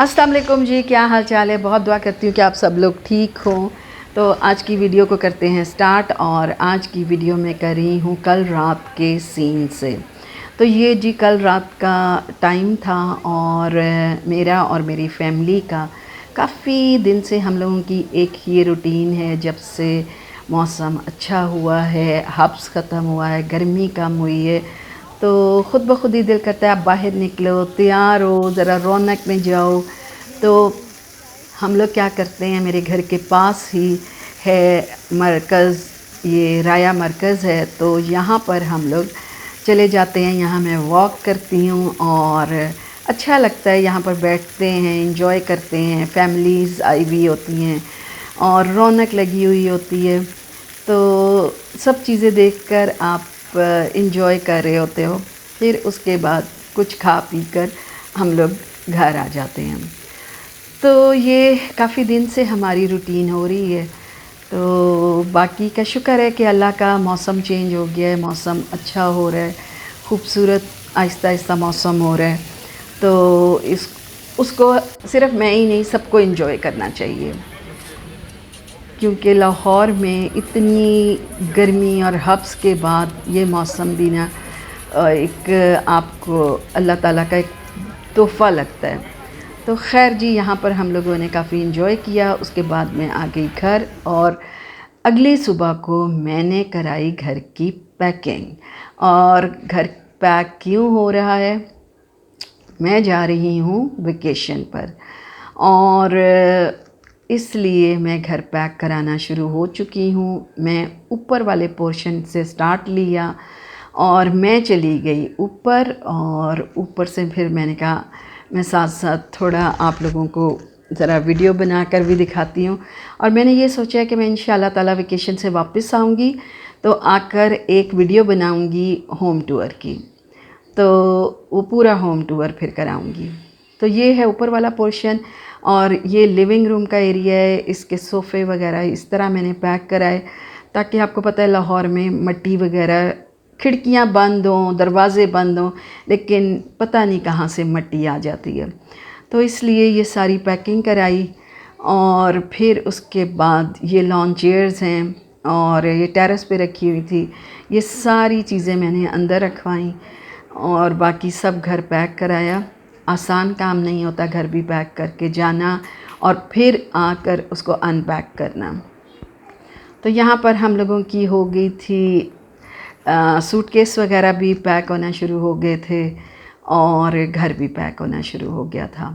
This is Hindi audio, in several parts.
अस्सलाम वालेकुम जी, क्या हाल चाल है। बहुत दुआ करती हूँ कि आप सब लोग ठीक हों। तो आज की वीडियो को करते हैं स्टार्ट। और आज की वीडियो में कर रही हूँ कल रात के सीन से। तो ये जी कल रात का टाइम था और मेरा और मेरी फैमिली का काफ़ी दिन से हम लोगों की एक ये रूटीन है, जब से मौसम अच्छा हुआ है, हब्स ख़त्म हुआ है, गर्मी कम हुई है, तो ख़ुद ब खुद ही दिल करता है आप बाहर निकलो, तैयार हो, ज़रा रौनक में जाओ। तो हम लोग क्या करते हैं, मेरे घर के पास ही है मरकज़, ये राया मरकज़ है, तो यहाँ पर हम लोग चले जाते हैं। यहाँ मैं वॉक करती हूँ और अच्छा लगता है, यहाँ पर बैठते हैं, इंजॉय करते हैं। फैमिलीज़ आई हुई होती हैं और रौनक लगी हुई होती है, तो सब चीज़ें देखकर आप इंजॉय कर रहे होते हो। फिर उसके बाद कुछ खा पी कर हम लोग घर आ जाते हैं। तो ये काफ़ी दिन से हमारी रूटीन हो रही है। तो बाकी का शुक्र है कि अल्लाह का मौसम चेंज हो गया है, मौसम अच्छा हो रहा है, खूबसूरत आहिस्ता आहिस्ता मौसम हो रहा है। तो इस उसको सिर्फ़ मैं ही नहीं, सबको एंजॉय करना चाहिए, क्योंकि लाहौर में इतनी गर्मी और हब्स के बाद ये मौसम भी ना एक आपको अल्लाह ताला का एक तोहफ़ा लगता है। तो खैर जी, यहाँ पर हम लोगों ने काफ़ी इन्जॉय किया। उसके बाद मैं आ गई घर और अगली सुबह को मैंने कराई घर की पैकिंग। और घर पैक क्यों हो रहा है, मैं जा रही हूँ वेकेशन पर और इसलिए मैं घर पैक कराना शुरू हो चुकी हूँ। मैं ऊपर वाले पोर्शन से स्टार्ट लिया और मैं चली गई ऊपर, और ऊपर से फिर मैंने कहा मैं साथ साथ थोड़ा आप लोगों को ज़रा वीडियो बनाकर भी दिखाती हूँ। और मैंने ये सोचा कि मैं इंशाल्लाह ताला वेकेशन से वापस आऊँगी तो आकर एक वीडियो बनाऊँगी होम टूर की, तो वो पूरा होम टूर फिर कराऊँगी। तो ये है ऊपर वाला पोर्शन और ये लिविंग रूम का एरिया है। इसके सोफ़े वगैरह इस तरह मैंने पैक कराए, ताकि आपको पता है लाहौर में मिट्टी वगैरह, खिड़कियाँ बंद हों, दरवाज़े बंद हों, लेकिन पता नहीं कहाँ से मिट्टी आ जाती है। तो इसलिए ये सारी पैकिंग कराई। और फिर उसके बाद ये लॉन चेयर्स हैं और ये टेरेस पे रखी हुई थी, ये सारी चीज़ें मैंने अंदर रखवाई और बाकी सब घर पैक कराया। आसान काम नहीं होता घर भी पैक करके जाना और फिर आकर उसको अनपैक करना। तो यहाँ पर हम लोगों की हो गई थी, सूटकेस वगैरह भी पैक होना शुरू हो गए थे और घर भी पैक होना शुरू हो गया था।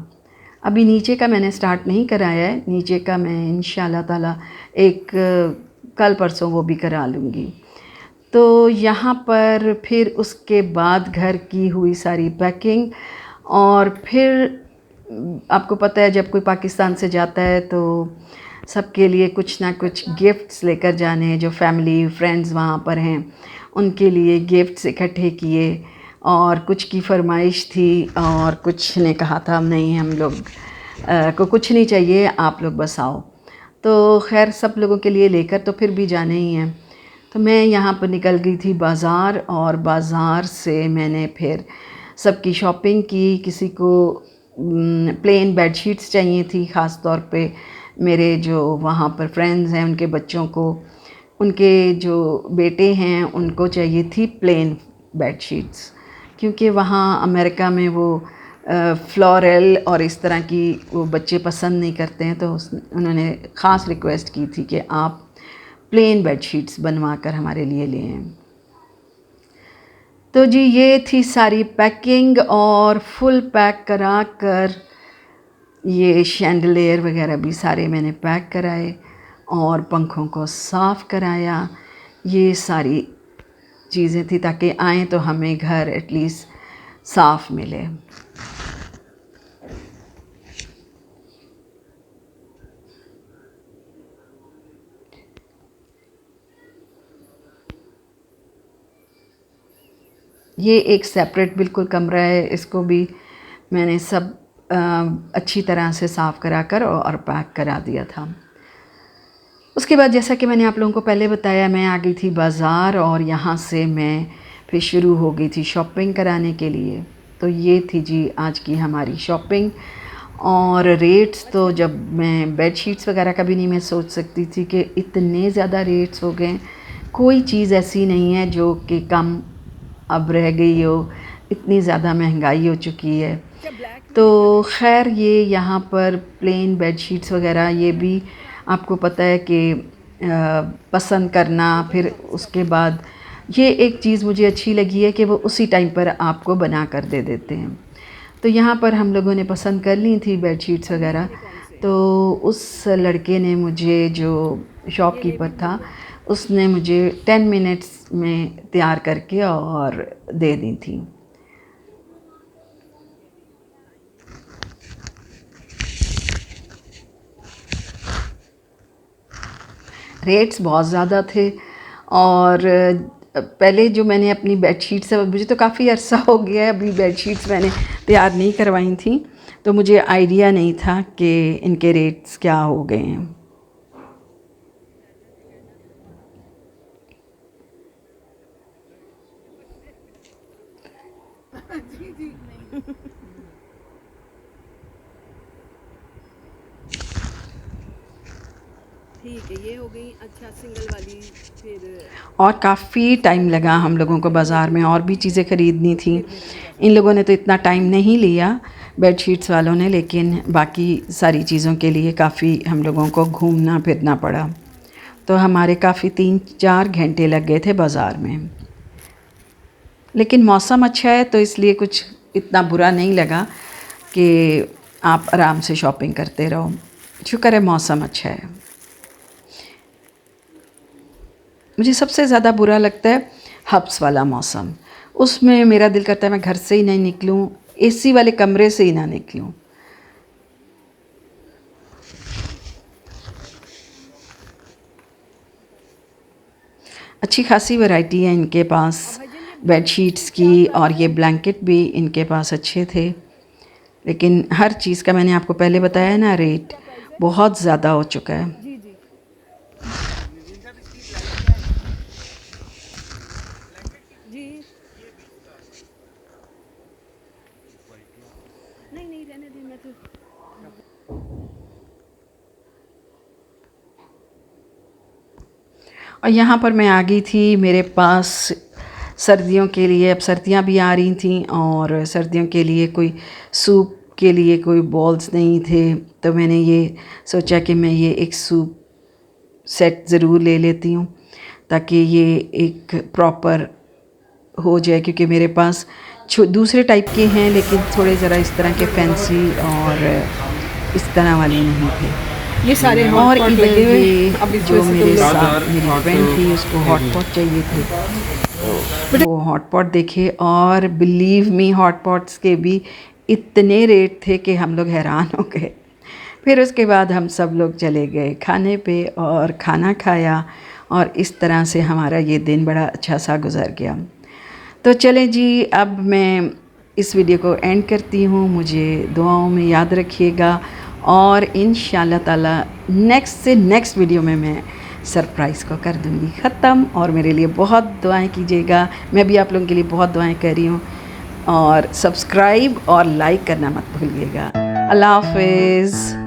अभी नीचे का मैंने स्टार्ट नहीं कराया है, नीचे का मैं इंशाल्लाह ताला एक कल परसों वो भी करा लूँगी। तो यहाँ पर फिर उसके बाद घर की हुई सारी पैकिंग। और फिर आपको पता है जब कोई पाकिस्तान से जाता है तो सबके लिए कुछ ना कुछ गिफ्ट्स लेकर जाने हैं। जो फैमिली फ्रेंड्स वहाँ पर हैं उनके लिए गिफ्ट्स इकट्ठे किए, और कुछ की फरमाइश थी और कुछ ने कहा था नहीं, हम लोग को कुछ नहीं चाहिए, आप लोग बस आओ। तो खैर सब लोगों के लिए लेकर तो फिर भी जाने ही हैं। तो मैं यहाँ पर निकल गई थी बाज़ार, और बाज़ार से मैंने फिर सबकी शॉपिंग की। किसी को प्लेन बेडशीट्स चाहिए थी, ख़ास तौर पे मेरे जो वहाँ पर फ्रेंड्स हैं उनके बच्चों को, उनके जो बेटे हैं उनको चाहिए थी प्लेन बेडशीट्स, क्योंकि वहाँ अमेरिका में वो फ्लोरल और इस तरह की वो बच्चे पसंद नहीं करते हैं। तो उन्होंने ख़ास रिक्वेस्ट की थी कि आप प्लेन बेडशीट्स बनवा कर हमारे लिए ले आएं। तो जी ये थी सारी पैकिंग, और फुल पैक करा कर ये शैंडलियर वगैरह भी सारे मैंने पैक कराए और पंखों को साफ़ कराया। ये सारी चीज़ें थी ताकि आएँ तो हमें घर एटलीस्ट साफ़ मिले। ये एक सेपरेट बिल्कुल कमरा है, इसको भी मैंने सब अच्छी तरह से साफ़ करा कर और पैक करा दिया था। उसके बाद जैसा कि मैंने आप लोगों को पहले बताया, मैं आ गई थी बाज़ार और यहाँ से मैं फिर शुरू हो गई थी शॉपिंग कराने के लिए। तो ये थी जी आज की हमारी शॉपिंग। और रेट्स तो जब मैं बेडशीट्स वगैरह का भी नहीं मैं सोच सकती थी कि इतने ज़्यादा रेट्स हो गए। कोई चीज़ ऐसी नहीं है जो कि कम अब रह गई हो, इतनी ज़्यादा महंगाई हो चुकी है। तो खैर ये यहाँ पर प्लेन बेडशीट्स वगैरह ये भी आपको पता है कि पसंद करना, फिर उसके बाद ये एक चीज़ मुझे अच्छी लगी है कि वो उसी टाइम पर आपको बना कर दे देते हैं। तो यहाँ पर हम लोगों ने पसंद कर ली थी बेडशीट्स वगैरह। तो उस लड़के ने मुझे, जो शॉपकीपर था, उसने मुझे 10 मिनट्स में तैयार करके और दे दी थी। रेट्स बहुत ज़्यादा थे। और पहले जो मैंने अपनी बेडशीट्स, मुझे तो काफ़ी अरसा हो गया है अभी बेडशीट्स मैंने तैयार नहीं करवाई थी, तो मुझे आइडिया नहीं था कि इनके रेट्स क्या हो गए हैं। ठीक है, ये हो गई अच्छा सिंगल वाली। फिर और काफ़ी टाइम लगा हम लोगों को बाज़ार में, और भी चीज़ें ख़रीदनी थी। इन लोगों ने तो इतना टाइम नहीं लिया बेडशीट्स वालों ने, लेकिन बाकी सारी चीज़ों के लिए काफ़ी हम लोगों को घूमना फिरना पड़ा। तो हमारे काफ़ी 3-4 घंटे लग गए थे बाज़ार में। लेकिन मौसम अच्छा है तो इसलिए कुछ इतना बुरा नहीं लगा कि आप आराम से शॉपिंग करते रहो। शुक्र है मौसम अच्छा है। मुझे सबसे ज़्यादा बुरा लगता है हब्स वाला मौसम। उसमें मेरा दिल करता है मैं घर से ही नहीं निकलूं, एसी वाले कमरे से ही ना निकलूं। अच्छी खासी वैरायटी है इनके पास बेडशीट्स की, और ये ब्लैंकेट भी इनके पास अच्छे थे। लेकिन हर चीज़ का मैंने आपको पहले बताया ना, रेट बहुत ज़्यादा हो चुका है। जी जी जी, नहीं नहीं रहने दें, मैं तो और यहाँ पर मैं आ गई थी मेरे पास सर्दियों के लिए। अब सर्दियाँ भी आ रही थी और सर्दियों के लिए कोई सूप के लिए कोई बॉल्स नहीं थे, तो मैंने ये सोचा कि मैं ये एक सूप सेट ज़रूर ले लेती हूँ ताकि ये एक प्रॉपर हो जाए, क्योंकि मेरे पास दूसरे टाइप के हैं लेकिन थोड़े ज़रा इस तरह के फैंसी और इस तरह वाले नहीं थे। ये सारे और हॉट पॉट इधर लगे हुए ये अब इस जो वजह से मेरे तुम लोग साथ मेरी फ्रेंड थी उसको हॉट पॉट चाहिए थे, तो वो हॉट पॉट देखे। और बिलीव मी, हॉट पॉट्स के भी इतने रेट थे कि हम लोग हैरान हो गए। फिर उसके बाद हम सब लोग चले गए खाने पे और खाना खाया, और इस तरह से हमारा ये दिन बड़ा अच्छा सा गुजर गया। तो चलें जी, अब मैं इस वीडियो को एंड करती हूँ। मुझे दुआओं में याद रखिएगा, और इंशाल्लाह ताला नेक्स्ट वीडियो में मैं सरप्राइज़ को कर दूँगी ख़त्म। और मेरे लिए बहुत दुआएं कीजिएगा, मैं भी आप लोगों के लिए बहुत दुआएं कर रही हूँ। और सब्सक्राइब और लाइक करना मत भूलिएगा। अल्लाह हाफ़िज़।